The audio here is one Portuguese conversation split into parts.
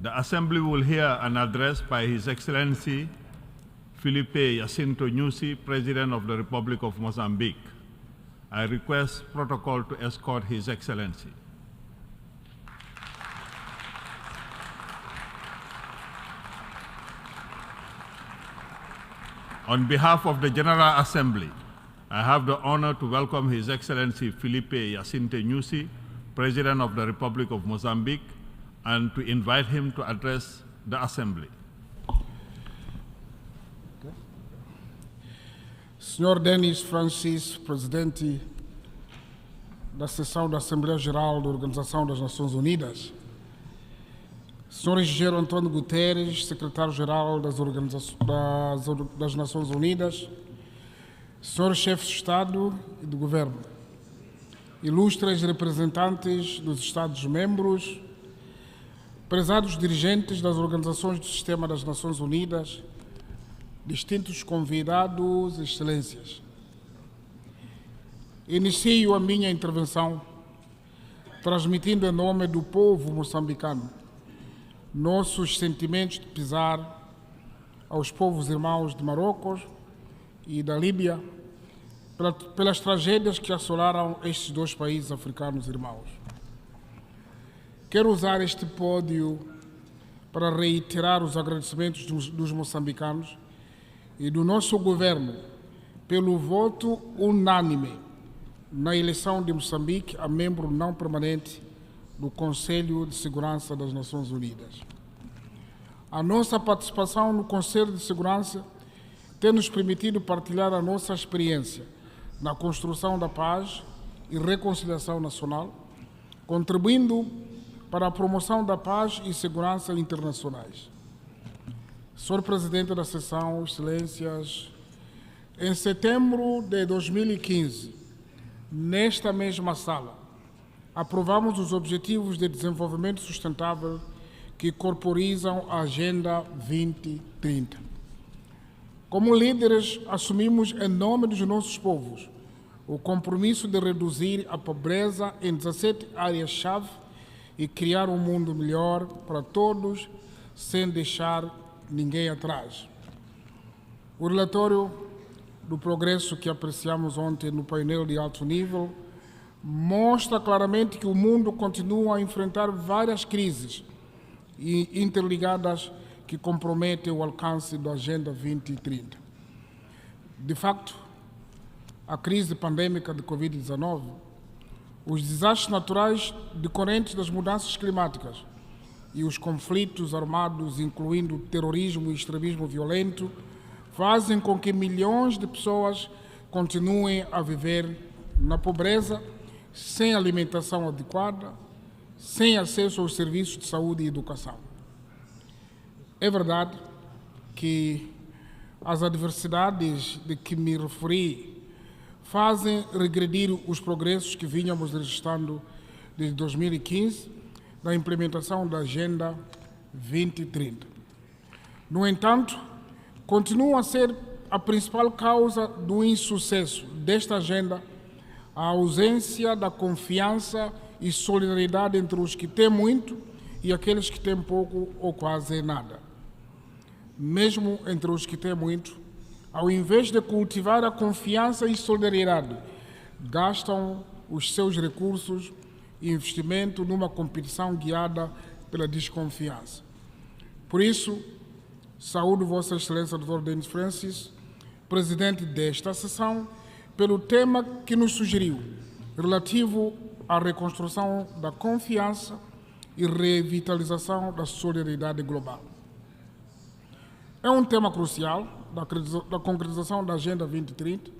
The Assembly will hear an address by His Excellency Filipe Jacinto Nyusi, President of the Republic of Mozambique. I request protocol to escort His Excellency. On behalf of the General Assembly, I have the honor to welcome His Excellency Filipe Jacinto Nyusi, President of the Republic of Mozambique, and to invite him to address the Assembly. Senhor Denis Francis, Presidente da Sessão da Assembleia Geral da Organização das Nações Unidas, Senhor Engenheiro António Guterres, Secretário-Geral das Nações Unidas, Senhores Chefes de Estado e de Governo, ilustres representantes dos Estados-membros, prezados dirigentes das organizações do Sistema das Nações Unidas, distintos convidados, excelências. Inicio a minha intervenção transmitindo em nome do povo moçambicano nossos sentimentos de pesar aos povos irmãos de Marrocos e da Líbia pelas tragédias que assolaram estes dois países africanos irmãos. Quero usar este pódio para reiterar os agradecimentos dos moçambicanos e do nosso governo pelo voto unânime na eleição de Moçambique a membro não permanente do Conselho de Segurança das Nações Unidas. A nossa participação no Conselho de Segurança tem nos permitido partilhar a nossa experiência na construção da paz e reconciliação nacional, contribuindo para a promoção da paz e segurança internacionais. Senhor Presidente da Sessão, Excelências, em setembro de 2015, nesta mesma sala, aprovamos os Objetivos de Desenvolvimento Sustentável que corporizam a Agenda 2030. Como líderes, assumimos em nome dos nossos povos o compromisso de reduzir a pobreza em 17 áreas-chave e criar um mundo melhor para todos, sem deixar ninguém atrás. O relatório do progresso que apreciamos ontem no painel de alto nível mostra claramente que o mundo continua a enfrentar várias crises interligadas que comprometem o alcance da Agenda 2030. De facto, a crise pandêmica de Covid-19, os desastres naturais decorrentes das mudanças climáticas e os conflitos armados, incluindo terrorismo e extremismo violento, fazem com que milhões de pessoas continuem a viver na pobreza, sem alimentação adequada, sem acesso aos serviços de saúde e educação. É verdade que as adversidades de que me referi fazem regredir os progressos que vínhamos registrando desde 2015 na implementação da Agenda 2030. No entanto, continua a ser a principal causa do insucesso desta agenda a ausência da confiança e solidariedade entre os que têm muito e aqueles que têm pouco ou quase nada. Mesmo entre os que têm muito, ao invés de cultivar a confiança e solidariedade, gastam os seus recursos e investimento numa competição guiada pela desconfiança. Por isso, saúdo Vossa Excelência Dr. Denis Francis, Presidente desta sessão, pelo tema que nos sugeriu, relativo à reconstrução da confiança e revitalização da solidariedade global. É um tema crucial da concretização da Agenda 2030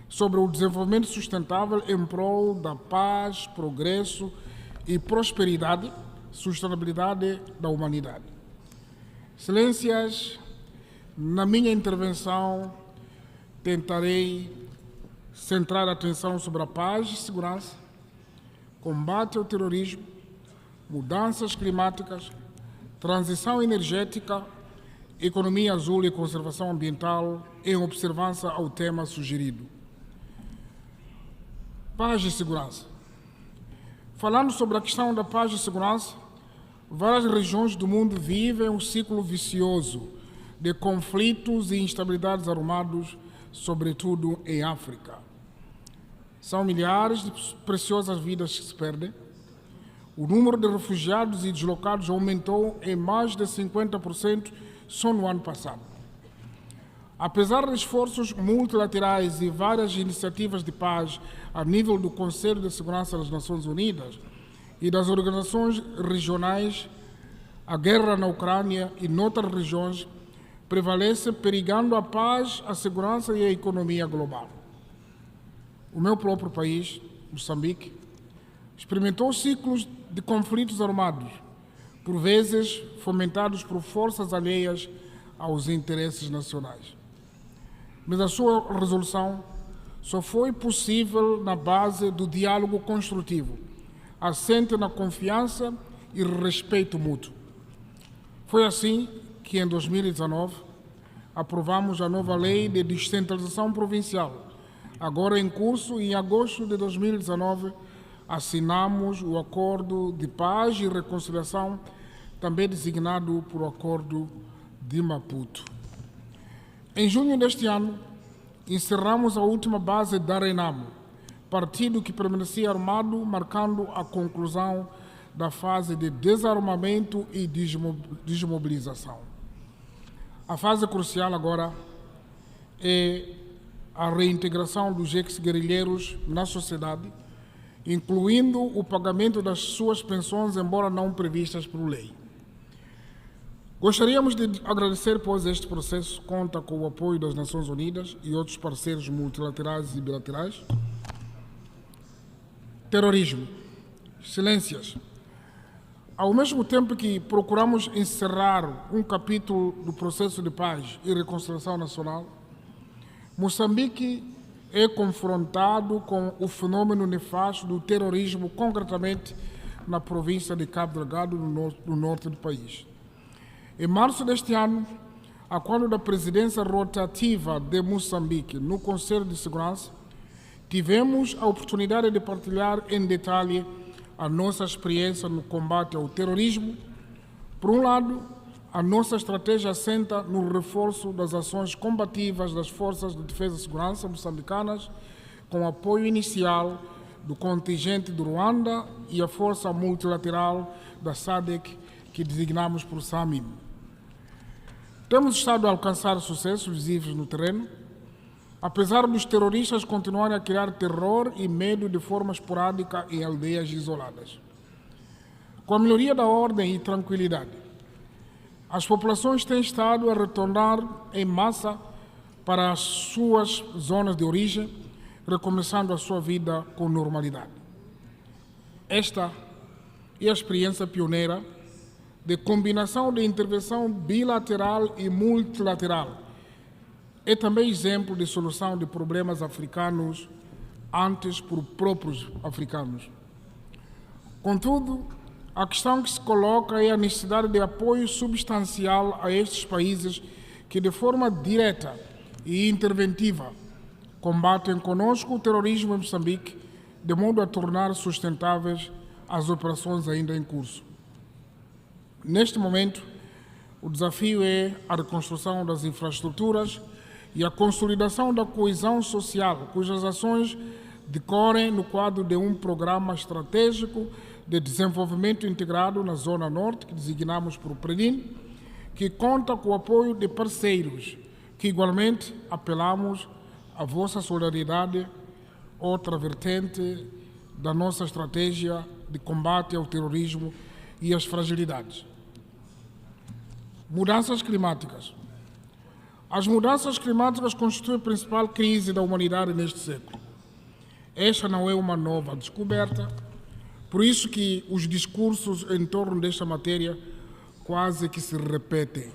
sobre o desenvolvimento sustentável em prol da paz, progresso e prosperidade, sustentabilidade da humanidade. Excelências, na minha intervenção tentarei centrar a atenção sobre a paz e segurança, combate ao terrorismo, mudanças climáticas, transição energética, economia azul e conservação ambiental, em observância ao tema sugerido. Paz e segurança. Falando sobre a questão da paz e segurança, várias regiões do mundo vivem um ciclo vicioso de conflitos e instabilidades armados, sobretudo em África. São milhares de preciosas vidas que se perdem. O número de refugiados e deslocados aumentou em mais de 50% só no ano passado. Apesar de esforços multilaterais e várias iniciativas de paz a nível do Conselho de Segurança das Nações Unidas e das organizações regionais, a guerra na Ucrânia e noutras regiões prevalece, perigando a paz, a segurança e a economia global. O meu próprio país, Moçambique, experimentou ciclos de conflitos armados, por vezes fomentados por forças alheias aos interesses nacionais. Mas a sua resolução só foi possível na base do diálogo construtivo, assente na confiança e respeito mútuo. Foi assim que, em 2019, aprovamos a nova Lei de Descentralização Provincial. Agora em curso, e em agosto de 2019, assinamos o Acordo de Paz e Reconciliação, também designado por Acordo de Maputo. Em junho deste ano, encerramos a última base da Renamo, partido que permanecia armado, marcando a conclusão da fase de desarmamento e desmobilização. A fase crucial agora é a reintegração dos ex-guerrilheiros na sociedade, incluindo o pagamento das suas pensões, embora não previstas por lei. Gostaríamos de agradecer, pois este processo conta com o apoio das Nações Unidas e outros parceiros multilaterais e bilaterais. Terrorismo. Excelências, ao mesmo tempo que procuramos encerrar um capítulo do processo de paz e reconciliação nacional, Moçambique é confrontado com o fenômeno nefasto do terrorismo, concretamente na província de Cabo Delgado, no norte do país. Em março deste ano, a quando da presidência rotativa de Moçambique no Conselho de Segurança, tivemos a oportunidade de partilhar em detalhe a nossa experiência no combate ao terrorismo. Por um lado, a nossa estratégia assenta no reforço das ações combativas das Forças de Defesa e Segurança moçambicanas, com apoio inicial do contingente do Ruanda e a força multilateral da SADC, que designamos por SAMIM. Temos estado a alcançar sucessos visíveis no terreno, apesar dos terroristas continuarem a criar terror e medo de forma esporádica em aldeias isoladas. Com a melhoria da ordem e tranquilidade, as populações têm estado a retornar em massa para as suas zonas de origem, recomeçando a sua vida com normalidade. Esta é a experiência pioneira de combinação de intervenção bilateral e multilateral. É também exemplo de solução de problemas africanos antes por próprios africanos. Contudo, a questão que se coloca é a necessidade de apoio substancial a estes países que, de forma direta e interventiva, combatem conosco o terrorismo em Moçambique, de modo a tornar sustentáveis as operações ainda em curso. Neste momento, o desafio é a reconstrução das infraestruturas e a consolidação da coesão social, cujas ações decorrem no quadro de um programa estratégico de desenvolvimento integrado na Zona Norte, que designamos por PREDIN, que conta com o apoio de parceiros, que igualmente apelamos à vossa solidariedade, outra vertente da nossa estratégia de combate ao terrorismo e às fragilidades. Mudanças climáticas. As mudanças climáticas constituem a principal crise da humanidade neste século. Esta não é uma nova descoberta, por isso que os discursos em torno desta matéria quase que se repetem.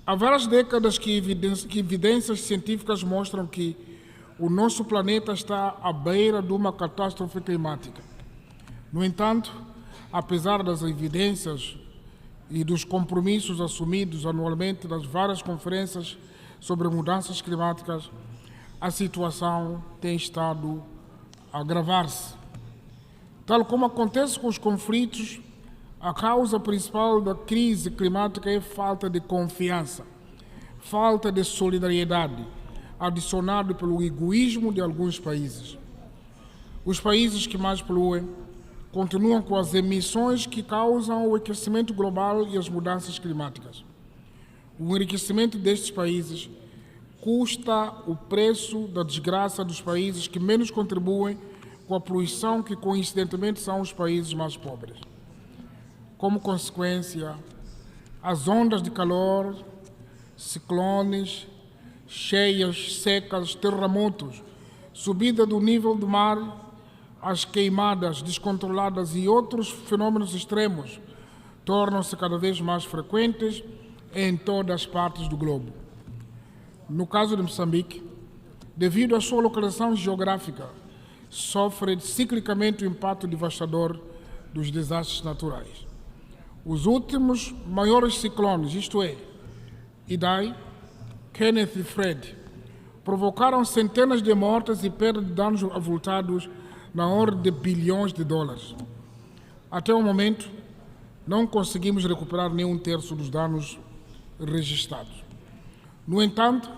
Há várias décadas que evidências científicas mostram que o nosso planeta está à beira de uma catástrofe climática. No entanto, apesar das evidências e dos compromissos assumidos anualmente nas várias conferências sobre mudanças climáticas, a situação tem estado a agravar-se. Tal como acontece com os conflitos, A causa principal da crise climática é falta de confiança, falta de solidariedade, adicionado pelo egoísmo de alguns países. Os países que mais poluem continuam com as emissões que causam o aquecimento global e as mudanças climáticas. O enriquecimento destes países custa o preço da desgraça dos países que menos contribuem com a poluição, que coincidentemente são os países mais pobres. Como consequência, as ondas de calor, ciclones, cheias, secas, terremotos, subida do nível do mar, as queimadas descontroladas e outros fenômenos extremos tornam-se cada vez mais frequentes em todas as partes do globo. No caso de Moçambique, devido à sua localização geográfica, sofre ciclicamente o impacto devastador dos desastres naturais. Os últimos maiores ciclones, isto é, Idai, Kenneth e Fred, provocaram centenas de mortes e perda de danos avultados na ordem de bilhões de dólares. Até o momento, não conseguimos recuperar nem um terço dos danos registrados. No entanto,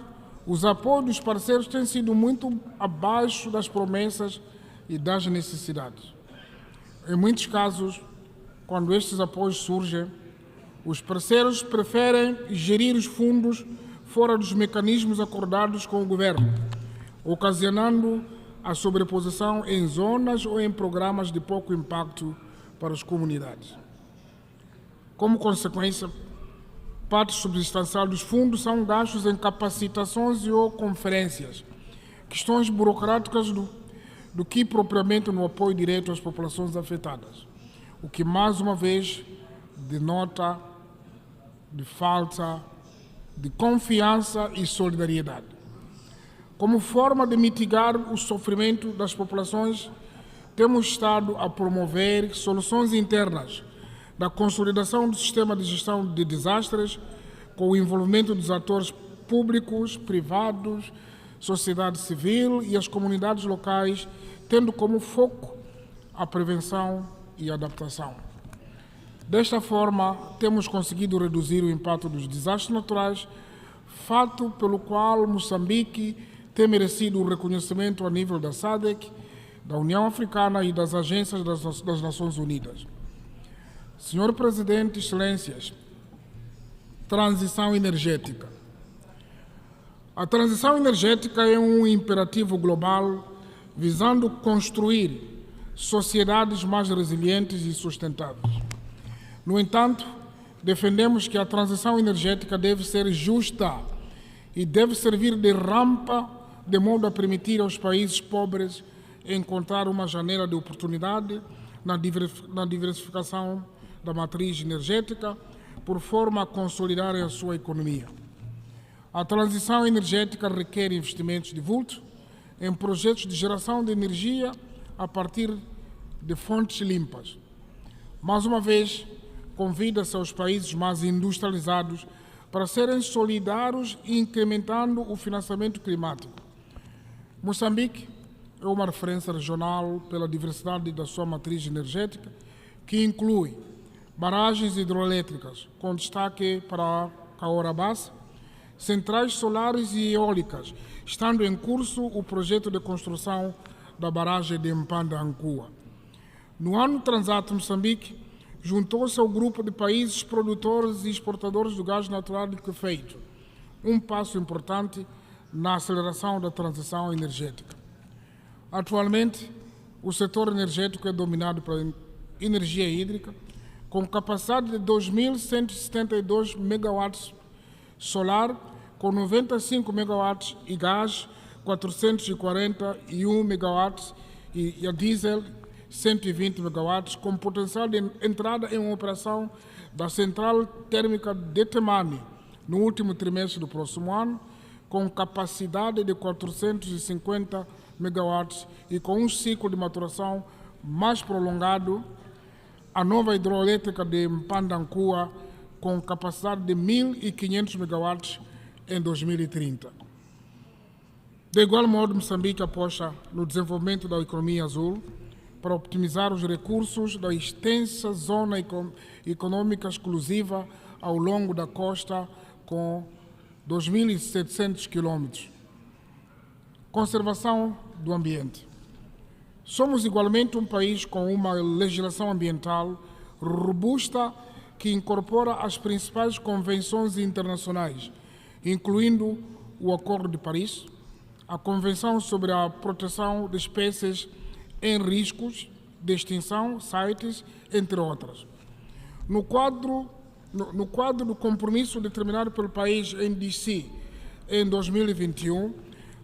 os apoios dos parceiros têm sido muito abaixo das promessas e das necessidades. Em muitos casos, quando estes apoios surgem, os parceiros preferem gerir os fundos fora dos mecanismos acordados com o governo, ocasionando a sobreposição em zonas ou em programas de pouco impacto para as comunidades. Como consequência, parte substancial dos fundos são gastos em capacitações e ou conferências, questões burocráticas do que propriamente no apoio direto às populações afetadas, o que mais uma vez denota de falta de confiança e solidariedade. Como forma de mitigar o sofrimento das populações, temos estado a promover soluções internas da consolidação do sistema de gestão de desastres, com o envolvimento dos atores públicos, privados, sociedade civil e as comunidades locais, tendo como foco a prevenção e adaptação. Desta forma, temos conseguido reduzir o impacto dos desastres naturais, fato pelo qual Moçambique tem merecido o reconhecimento a nível da SADC, da União Africana e das agências das Nações Unidas. Senhor Presidente, Excelências, transição energética. A transição energética é um imperativo global visando construir sociedades mais resilientes e sustentáveis. No entanto, defendemos que a transição energética deve ser justa e deve servir de rampa de modo a permitir aos países pobres encontrar uma janela de oportunidade na diversificação da matriz energética, por forma a consolidarem a sua economia. A transição energética requer investimentos de vulto em projetos de geração de energia a partir de fontes limpas. Mais uma vez, convida-se aos países mais industrializados para serem solidários e incrementando o financiamento climático. Moçambique é uma referência regional pela diversidade da sua matriz energética, que inclui barragens hidroelétricas, com destaque para Cahora Bassa, centrais solares e eólicas, estando em curso o projeto de construção da barragem de Mpanda Ancua. No ano transato, Moçambique juntou-se ao grupo de países produtores e exportadores do gás natural liquefeito, um passo importante na aceleração da transição energética. Atualmente, o setor energético é dominado pela energia hídrica, com capacidade de 2.172 megawatts solar, com 95 megawatts e gás, 441 megawatts e a diesel, 120 megawatts, com potencial de entrada em operação da central térmica de Temane no último trimestre do próximo ano, com capacidade de 450 megawatts e com um ciclo de maturação mais prolongado, a nova hidroelétrica de Mpanda Ancua, com capacidade de 1.500 megawatts em 2030. De igual modo, Moçambique aposta no desenvolvimento da economia azul, para optimizar os recursos da extensa zona econômica exclusiva ao longo da costa, com 2.700 quilômetros. Conservação do ambiente. Somos igualmente um país com uma legislação ambiental robusta que incorpora as principais convenções internacionais, incluindo o Acordo de Paris, a Convenção sobre a Proteção de Espécies em Riscos de Extinção, CITES, entre outras. No quadro do compromisso determinado pelo país em DC em 2021,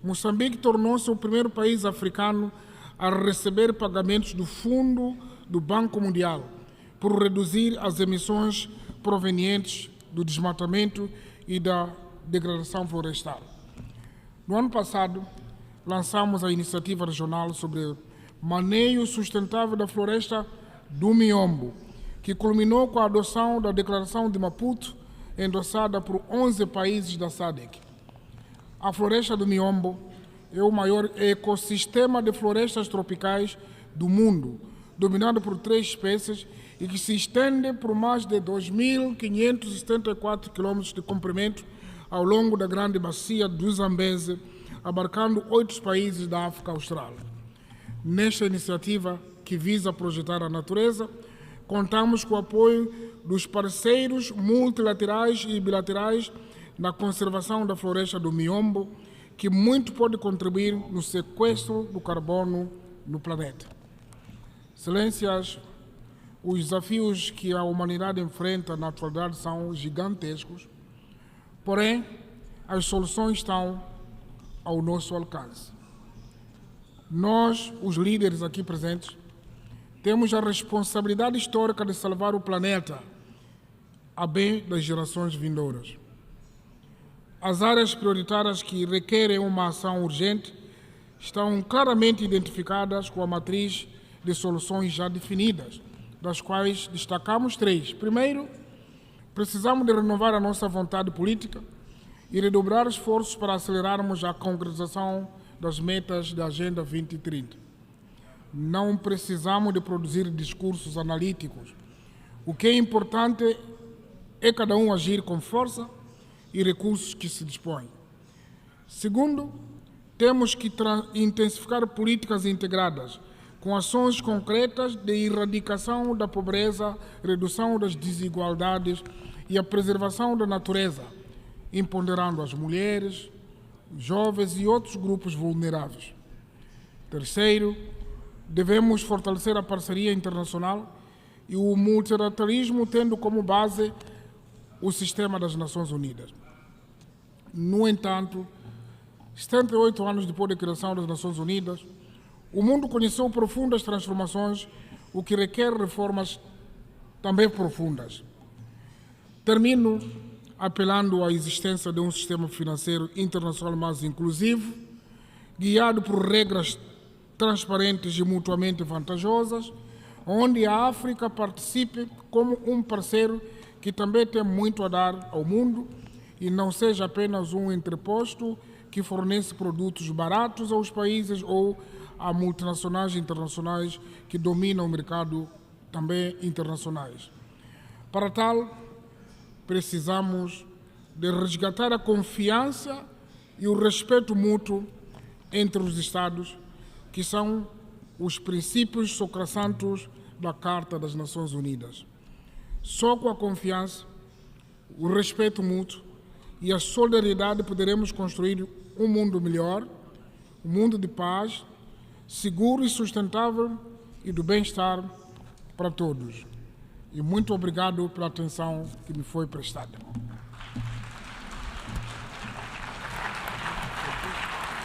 Moçambique tornou-se o primeiro país africano a receber pagamentos do Fundo do Banco Mundial por reduzir as emissões provenientes do desmatamento e da degradação florestal. No ano passado, lançamos a iniciativa regional sobre manejo sustentável da floresta do Miombo, que culminou com a adoção da Declaração de Maputo, endossada por 11 países da SADC. A floresta do Miombo é o maior ecossistema de florestas tropicais do mundo, dominado por 3 espécies e que se estende por mais de 2.574 quilômetros de comprimento ao longo da grande bacia do Zambeze, abarcando 8 países da África Austral. Nesta iniciativa, que visa projetar a natureza, contamos com o apoio dos parceiros multilaterais e bilaterais na conservação da floresta do Miombo, que muito pode contribuir no sequestro do carbono no planeta. Excelências, os desafios que a humanidade enfrenta na atualidade são gigantescos, porém, as soluções estão ao nosso alcance. Nós, os líderes aqui presentes, temos a responsabilidade histórica de salvar o planeta a bem das gerações vindouras. As áreas prioritárias que requerem uma ação urgente estão claramente identificadas com a matriz de soluções já definidas, das quais destacamos 3. Primeiro, precisamos de renovar a nossa vontade política e redobrar esforços para acelerarmos a concretização das metas da Agenda 2030. Não precisamos de produzir discursos analíticos. O que é importante é cada um agir com força e recursos que se dispõem. Segundo, temos que intensificar políticas integradas, com ações concretas de erradicação da pobreza, redução das desigualdades e a preservação da natureza, empoderando as mulheres, os jovens e outros grupos vulneráveis. Terceiro, devemos fortalecer a parceria internacional e o multilateralismo, tendo como base o sistema das Nações Unidas. No entanto, 78 anos depois da criação das Nações Unidas, o mundo conheceu profundas transformações, o que requer reformas também profundas. Termino apelando à existência de um sistema financeiro internacional mais inclusivo, guiado por regras transparentes e mutuamente vantajosas, onde a África participe como um parceiro que também tem muito a dar ao mundo e não seja apenas um entreposto que fornece produtos baratos aos países ou a multinacionais internacionais que dominam o mercado também internacionais. Para tal, precisamos de resgatar a confiança e o respeito mútuo entre os Estados, que são os princípios sacrossantos da Carta das Nações Unidas. Só com a confiança, o respeito mútuo e a solidariedade poderemos construir um mundo melhor, um mundo de paz, seguro e sustentável e do bem-estar para todos. E muito obrigado pela atenção que me foi prestada.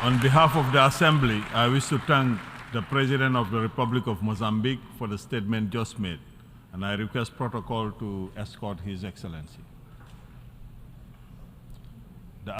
On behalf of the Assembly, I wish to thank the President of the Republic of Mozambique for the statement just made, and I request protocol to escort His Excellency.